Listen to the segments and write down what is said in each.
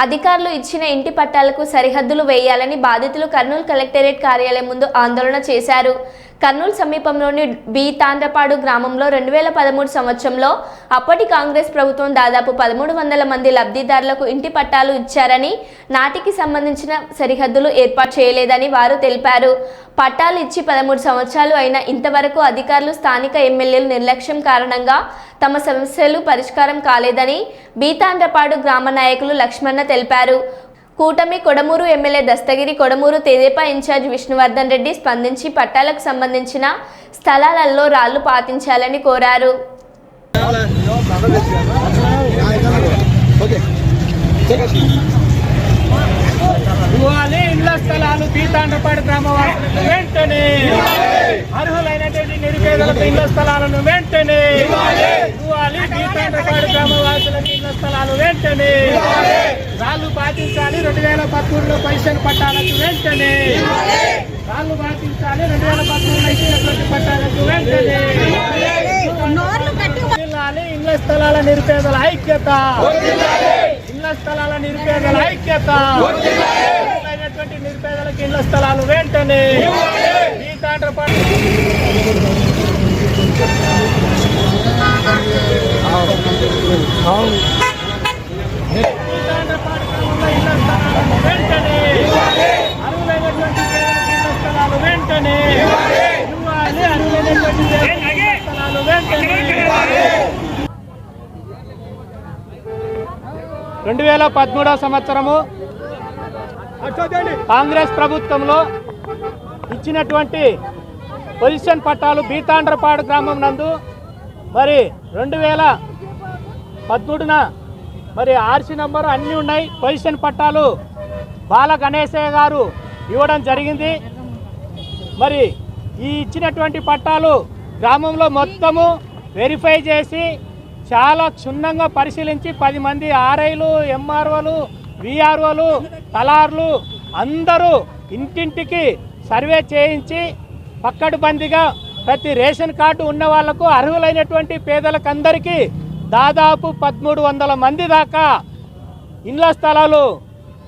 అధికారులు ఇచ్చిన ఇంటి పట్టాలకు సరిహద్దులు వేయాలని బాధితులు కర్నూలు కలెక్టరేట్ కార్యాలయం ముందు ఆందోళన చేశారు. కర్నూలు సమీపంలోని బి తాండ్రపాడు గ్రామంలో 2013 సంవత్సరంలో అప్పటి కాంగ్రెస్ ప్రభుత్వం దాదాపు 1300 మంది లబ్ధిదారులకు ఇంటి పట్టాలు ఇచ్చారని, నాటికి సంబంధించిన సరిహద్దులు ఏర్పాటు చేయలేదని వారు తెలిపారు. పట్టాలు ఇచ్చి 13 సంవత్సరాలు అయినా ఇంతవరకు అధికారులు, స్థానిక ఎమ్మెల్యేలు నిర్లక్ష్యం కారణంగా తమ సమస్యలు పరిష్కారం కాలేదని బి తాండ్రపాడు గ్రామ నాయకులు లక్ష్మణ తెలిపారు. కూటమి కొడమూరు ఎమ్మెల్యే దస్తగిరి, కొడమూరు తెదేపా ఇన్ఛార్జ్ విష్ణువర్ధన్ రెడ్డి స్పందించి పట్టాలకు సంబంధించిన స్థలాలలో రాళ్లు పాతించాలని కోరారు. ఇళ్ల స్థలాలు బి తాండ్రపాడు గ్రామవాసులకు వెంటనే, అర్హులైనటువంటి నిరుపేదలకు ఇళ్ల స్థలాలను వెంటనే ఇవ్వాలి. బి తాండ్రపాడు గ్రామవాసులకు ఇళ్ల స్థలాలు వెంటనే, రాళ్లు పాటించాలి. 2013లో పెన్షన్ పట్టాలకు వెంటనే రాళ్లు పాటించాలి. 2013లో ఇచ్చినటువంటి పట్టాలకు వెంటనే ఇళ్ల స్థలాల నిరుపేదల ఐక్యత, ఇళ్ల స్థలాల నిరుపేదల ఐక్యత, నిరుపేదలకు ఇళ్ల స్థలాలు వెంటనే. ఈ తాండ్రపాడు ఇళ్ల స్థలాలను వెంటనే, అర్హులైనటువంటి ఇళ్ల స్థలాలు వెంటనే ఇవ్వాలి. అర్హులైనటువంటి స్థలాలు వెంటనే. 2013 సంవత్సరము కాంగ్రెస్ ప్రభుత్వంలో ఇచ్చినటువంటి పొజిషన్ పట్టాలు బి తాండ్రపాడు గ్రామం నందు మరి 2013న మరి ఆర్సీ నంబరు అన్నీ ఉన్నాయి. పొజిషన్ పట్టాలు బాల గణేశయ్య గారు ఇవ్వడం జరిగింది. మరి ఈ ఇచ్చినటువంటి పట్టాలు గ్రామంలో మొత్తము వెరిఫై చేసి చాలా క్షుణ్ణంగా పరిశీలించి 10 మంది ఆర్ఐలు, ఎంఆర్ఓలు, విఆర్ఓలు, తలార్లు అందరూ ఇంటింటికి సర్వే చేయించి పక్కడుబందిగా ప్రతి రేషన్ కార్డు ఉన్న వాళ్లకు, అర్హులైనటువంటి పేదలకు అందరికీ దాదాపు 1300 మంది దాకా ఇండ్ల స్థలాలు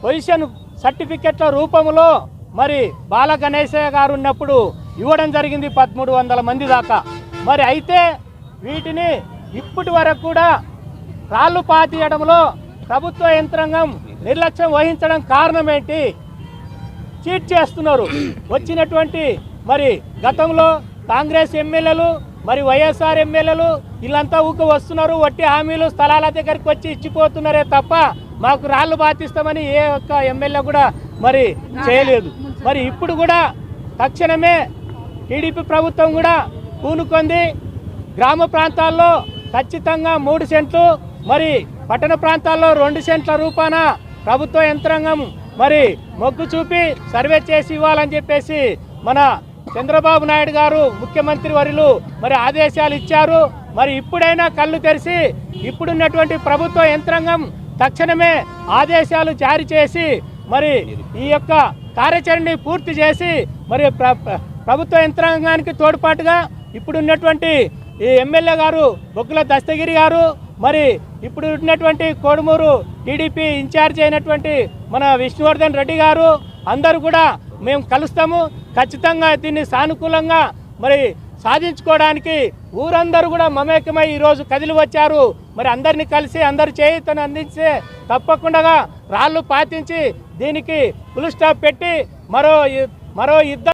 పొజిషన్ సర్టిఫికెట్ల రూపంలో మరి బాల గణేశయ్య గారు ఉన్నప్పుడు ఇవ్వడం జరిగింది. 1300 మంది దాకా. మరి అయితే వీటిని ఇప్పటి వరకు కూడా రాళ్లు పాతియడంలో ప్రభుత్వ యంత్రాంగం నిర్లక్ష్యం వహించడం కారణం ఏంటి? చీట్ చేస్తున్నారు. వచ్చినటువంటి మరి గతంలో కాంగ్రెస్ ఎమ్మెల్యేలు, మరి వైఎస్ఆర్ ఎమ్మెల్యేలు వీళ్ళంతా ఊక వస్తున్నారు, వట్టి హామీలు స్థలాల దగ్గరికి వచ్చి ఇచ్చిపోతున్నారే తప్ప మాకు రాళ్లు బాతిస్తామని ఏ ఒక్క ఎమ్మెల్యే కూడా మరి చేయలేదు. మరి ఇప్పుడు కూడా తక్షణమే టీడీపీ ప్రభుత్వం కూడా పూనుకొంది. గ్రామ ప్రాంతాల్లో ఖచ్చితంగా 3 సెంట్లు, మరి పట్టణ ప్రాంతాల్లో 2 సెంట్ల రూపాన ప్రభుత్వ యంత్రాంగం మరి మొగ్గు చూపి సర్వే చేసి ఇవ్వాలని చెప్పేసి మన చంద్రబాబు నాయుడు గారు ముఖ్యమంత్రి వర్యులు మరి ఆదేశాలు ఇచ్చారు. మరి ఇప్పుడైనా కళ్ళు తెరిచి ఇప్పుడున్నటువంటి ప్రభుత్వ యంత్రాంగం తక్షణమే ఆదేశాలు జారీ చేసి మరి ఈ యొక్క కార్యాచరణని పూర్తి చేసి మరి ప్రభుత్వ యంత్రాంగానికి తోడ్పాటుగా ఇప్పుడున్నటువంటి ఈ ఎమ్మెల్యే గారు బొగ్గుల దస్తగిరి గారు, మరి ఇప్పుడు ఉన్నటువంటి కోడుమూరు టీడీపీ ఇన్ఛార్జ్ అయినటువంటి మన విష్ణువర్ధన్ రెడ్డి గారు అందరూ కూడా మేము కలుస్తాము. ఖచ్చితంగా దీన్ని సానుకూలంగా మరి సాధించుకోవడానికి ఊరందరూ కూడా మమేకమై ఈరోజు కదిలి వచ్చారు. మరి అందరినీ కలిసి అందరు చేయుతను అందించే తప్పకుండా రాళ్లు పాతించి దీనికి ఫుల్ స్టాప్ పెట్టి మరో యుద్ధ